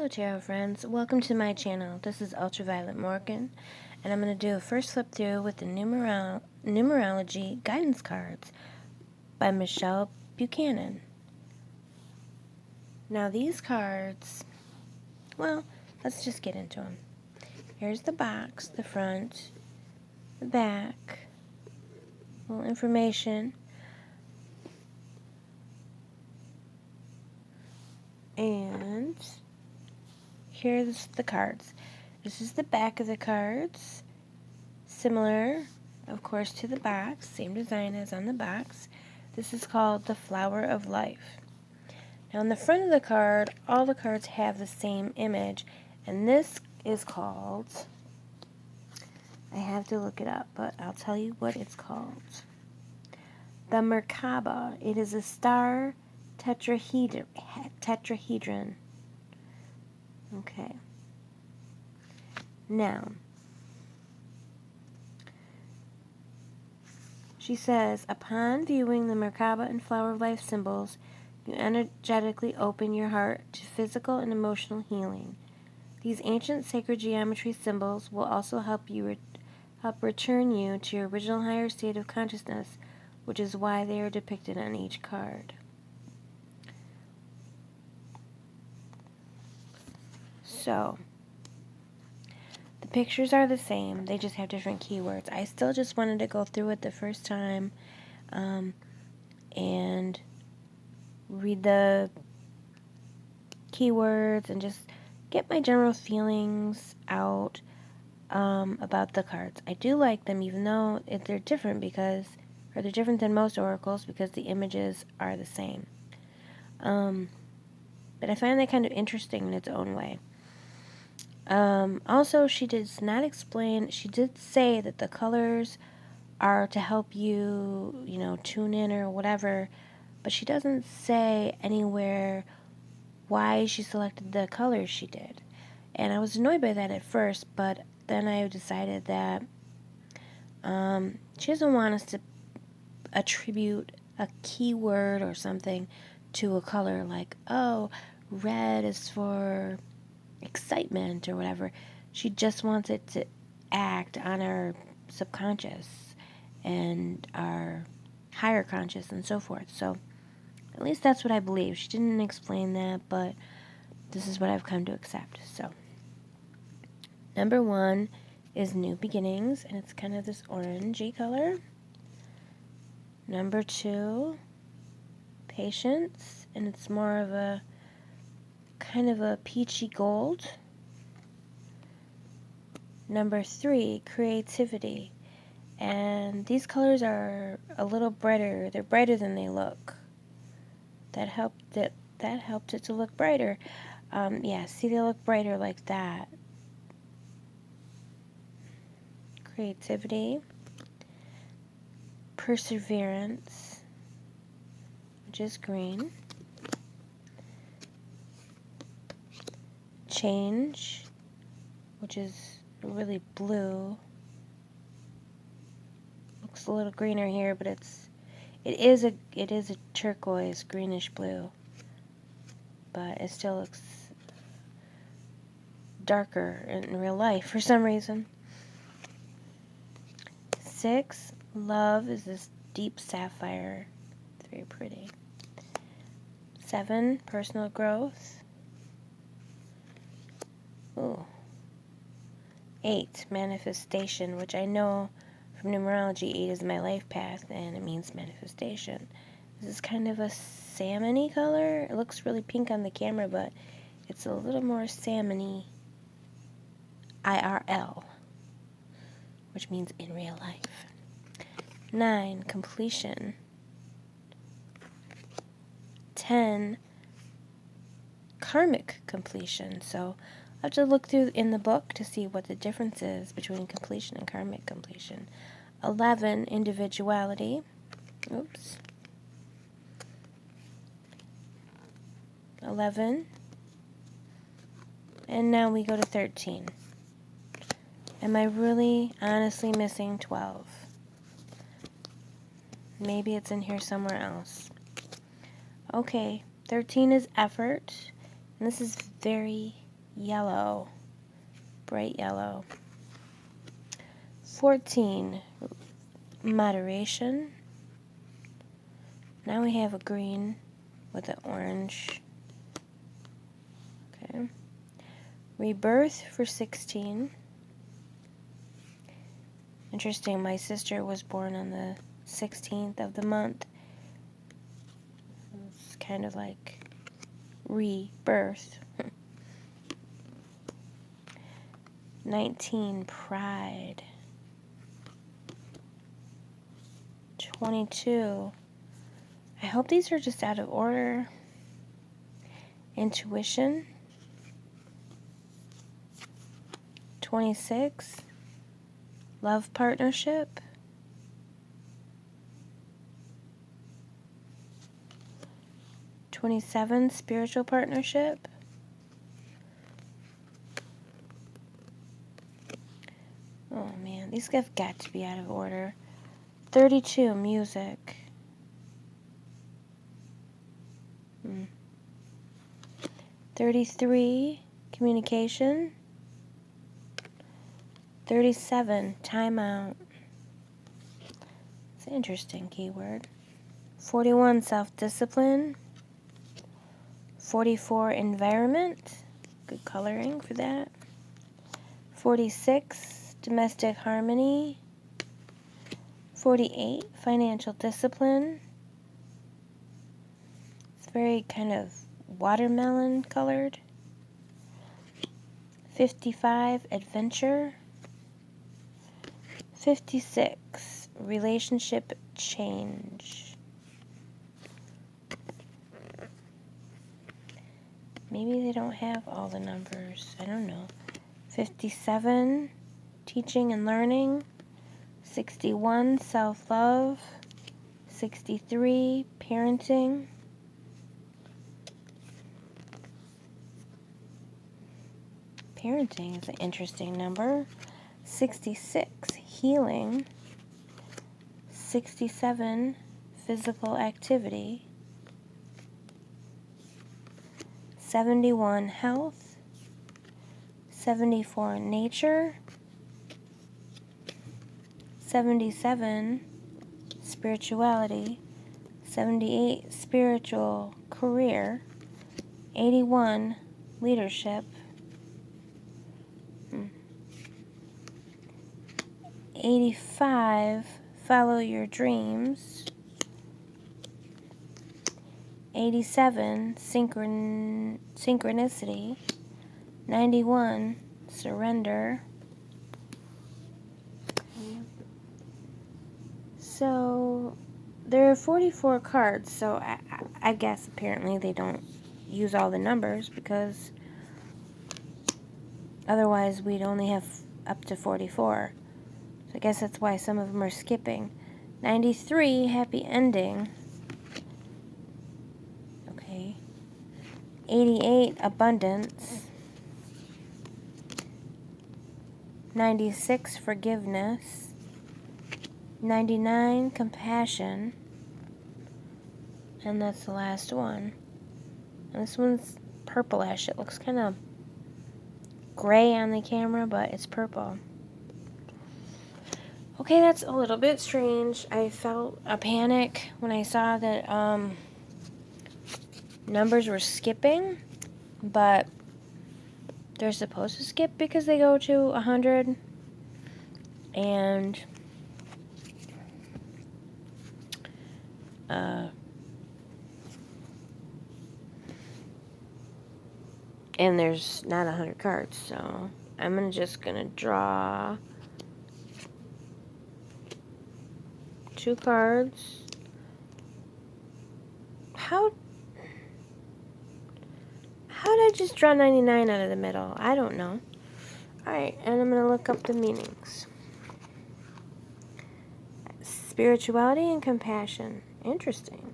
Hello tarot friends, welcome to my channel. This is Ultraviolet Morgan, and I'm going to do a first flip through with the Numerology Guidance Cards by Michelle Buchanan. Now these cards, well, let's just get into them. Here's the box, the front, the back, a little information, and here's the cards. This is the back of the cards, similar, of course, to the box, same design as on the box. This is called the Flower of Life. Now on the front of the card, all the cards have the same image, and this is called, I have to look it up, but I'll tell you what it's called. The Merkaba. It is a star tetrahedron. Okay. Now, she says, upon viewing the Merkaba and Flower of Life symbols, you energetically open your heart to physical and emotional healing. These ancient sacred geometry symbols will also help return you to your original higher state of consciousness, which is why they are depicted on each card. So, the pictures are the same, they just have different keywords. I still just wanted to go through it the first time and read the keywords and just get my general feelings out about the cards. I do like them, even though they're different they're different than most oracles because the images are the same. But I find that kind of interesting in its own way. Also, she does not explain, she did say that the colors are to help you, tune in or whatever, but she doesn't say anywhere why she selected the colors she did. And I was annoyed by that at first, but then I decided that she doesn't want us to attribute a keyword or something to a color, like, oh, red is for excitement or whatever. She just wants it to act on our subconscious and our higher conscious and so forth. So at least that's what I believe. She didn't explain that, but this is what I've come to accept. So number 1 is New Beginnings, and it's kind of this orangey color. Number 2, Patience, and it's more of a kind of a peachy gold. Number 3, Creativity, and these colors are a little brighter. They're brighter than they look. That helped it to look brighter. Yeah, see, they look brighter like that. Creativity, Perseverance, which is green, Change, which is really blue. Looks a little greener here, but it is a turquoise greenish blue, but it still looks darker in real life for some reason. 6, Love, is this deep sapphire. It's very pretty. 7, Personal Growth. Ooh. 8, Manifestation, which I know from numerology 8 is my life path, and it means manifestation. This is kind of a salmon-y color. It looks really pink on the camera, but it's a little more salmon-y IRL, which means in real life. 9, Completion. 10, Karmic Completion. So I have to look through in the book to see what the difference is between completion and karmic completion. 11, Individuality. Oops. 11. And now we go to 13. Am I really honestly missing 12? Maybe it's in here somewhere else. Okay, 13 is Effort. And this is very yellow, bright yellow. 14, moderation. Now we have a green with an orange. Okay. Rebirth for 16. Interesting, my sister was born on the 16th of the month. It's kind of like rebirth. 19, pride. 22. I hope these are just out of order. Intuition. 26. Love partnership. 27. Spiritual partnership. Oh man, these have got to be out of order. 32. Music. 33. Communication. 37. Timeout. It's an interesting keyword. 41. Self-discipline. 44. Environment. Good coloring for that. 46. Domestic harmony. 48. Financial discipline. It's very kind of watermelon colored. 55. Adventure. 56. Relationship change. Maybe they don't have all the numbers. I don't know. 57. Teaching and learning. 61. Self-love. 63. Parenting. Parenting is an interesting number. 66. Healing. 67. Physical activity. 71. Health. 74. Nature. 77. Spirituality. 78. Spiritual career. 81. Leadership. 85. Follow your dreams. 87. Synchronicity. 91. Surrender. So there are 44 cards, so I guess apparently they don't use all the numbers because otherwise we'd only have up to 44. So I guess that's why some of them are skipping. 93, happy ending. Okay. 88, abundance. 96, forgiveness. 99, compassion. And that's the last one. And this one's purplish. It looks kind of gray on the camera, but it's purple. Okay, that's a little bit strange. I felt a panic when I saw that numbers were skipping, but they're supposed to skip because they go to 100, and there's not 100 cards, so I'm just gonna draw 2 cards. How did I just draw 99 out of the middle? I don't know. Alright, and I'm gonna look up the meanings. Spirituality and compassion. Interesting.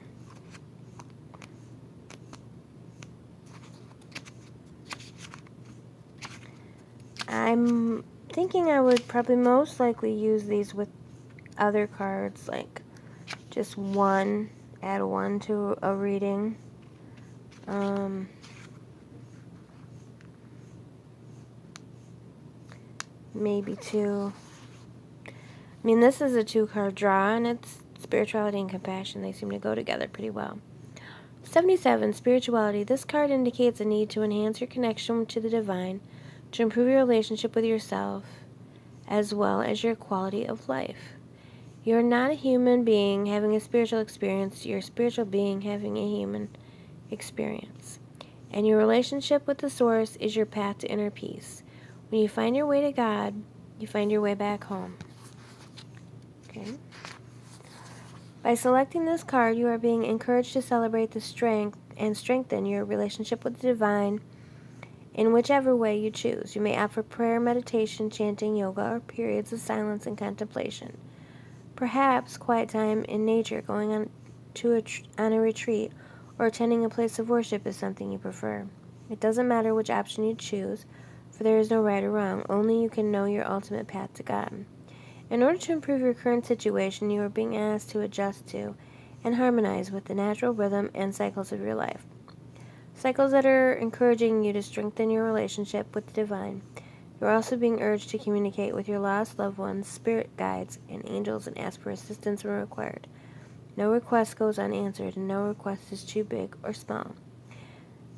I'm thinking I would probably most likely use these with other cards, like just one, add one to a reading. maybe two. I mean, this is a 2-card draw, and it's spirituality and compassion. They seem to go together pretty well. 77, spirituality. This card indicates a need to enhance your connection to the divine, to improve your relationship with yourself, as well as your quality of life. You're not a human being having a spiritual experience. You're a spiritual being having a human experience. And your relationship with the source is your path to inner peace. When you find your way to God, you find your way back home. Okay? By selecting this card, you are being encouraged to celebrate the strength and strengthen your relationship with the divine in whichever way you choose. You may opt for prayer, meditation, chanting, yoga, or periods of silence and contemplation. Perhaps quiet time in nature, going on a retreat, or attending a place of worship is something you prefer. It doesn't matter which option you choose, for there is no right or wrong. Only you can know your ultimate path to God. In order to improve your current situation, you are being asked to adjust to and harmonize with the natural rhythm and cycles of your life. Cycles that are encouraging you to strengthen your relationship with the divine. You are also being urged to communicate with your lost loved ones, spirit guides, and angels and ask for assistance when required. No request goes unanswered, and no request is too big or small.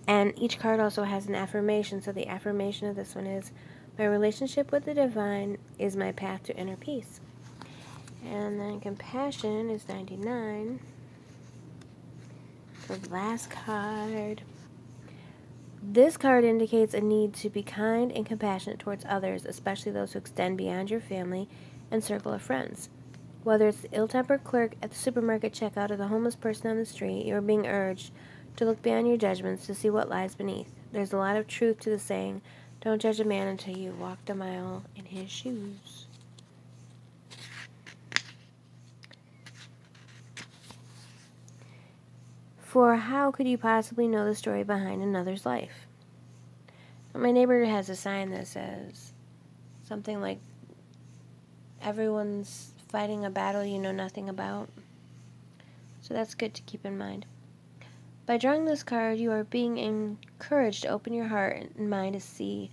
And each card also has an affirmation, so the affirmation of this one is, my relationship with the divine is my path to inner peace. And then compassion is 99. The last card. This card indicates a need to be kind and compassionate towards others, especially those who extend beyond your family and circle of friends. Whether it's the ill-tempered clerk at the supermarket checkout or the homeless person on the street, you are being urged to look beyond your judgments to see what lies beneath. There's a lot of truth to the saying, don't judge a man until you've walked a mile in his shoes. For how could you possibly know the story behind another's life? My neighbor has a sign that says something like, everyone's fighting a battle you know nothing about. So that's good to keep in mind. By drawing this card, you are being encouraged to open your heart and mind to see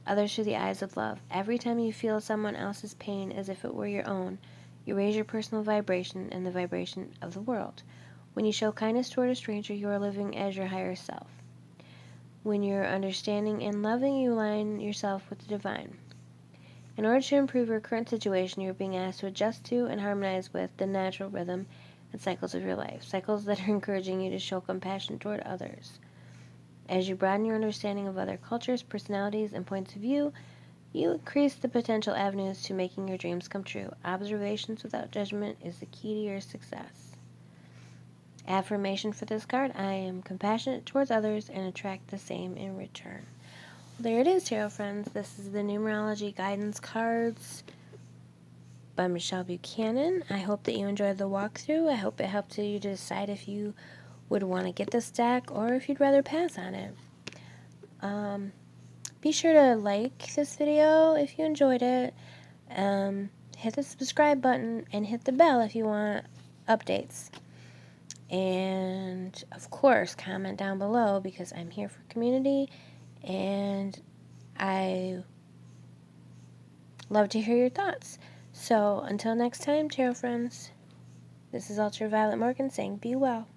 others through the eyes of love. Every time you feel someone else's pain as if it were your own, you raise your personal vibration and the vibration of the world. When you show kindness toward a stranger, you are living as your higher self. When you're understanding and loving, you align yourself with the divine. In order to improve your current situation, you're being asked to adjust to and harmonize with the natural rhythm and cycles of your life, cycles that are encouraging you to show compassion toward others. As you broaden your understanding of other cultures, personalities, and points of view, you increase the potential avenues to making your dreams come true. Observations without judgment is the key to your success. Affirmation for this card, I am compassionate towards others and attract the same in return. Well, there it is, tarot friends. This is the Numerology Guidance cards by Michelle Buchanan. I hope that you enjoyed the walkthrough. I hope it helped you to decide if you would want to get this deck or if you'd rather pass on it. Be sure to like this video if you enjoyed it. Hit the subscribe button and hit the bell if you want updates. And, of course, comment down below because I'm here for community and I love to hear your thoughts. So, until next time, tarot friends, this is Ultraviolet Morgan saying be well.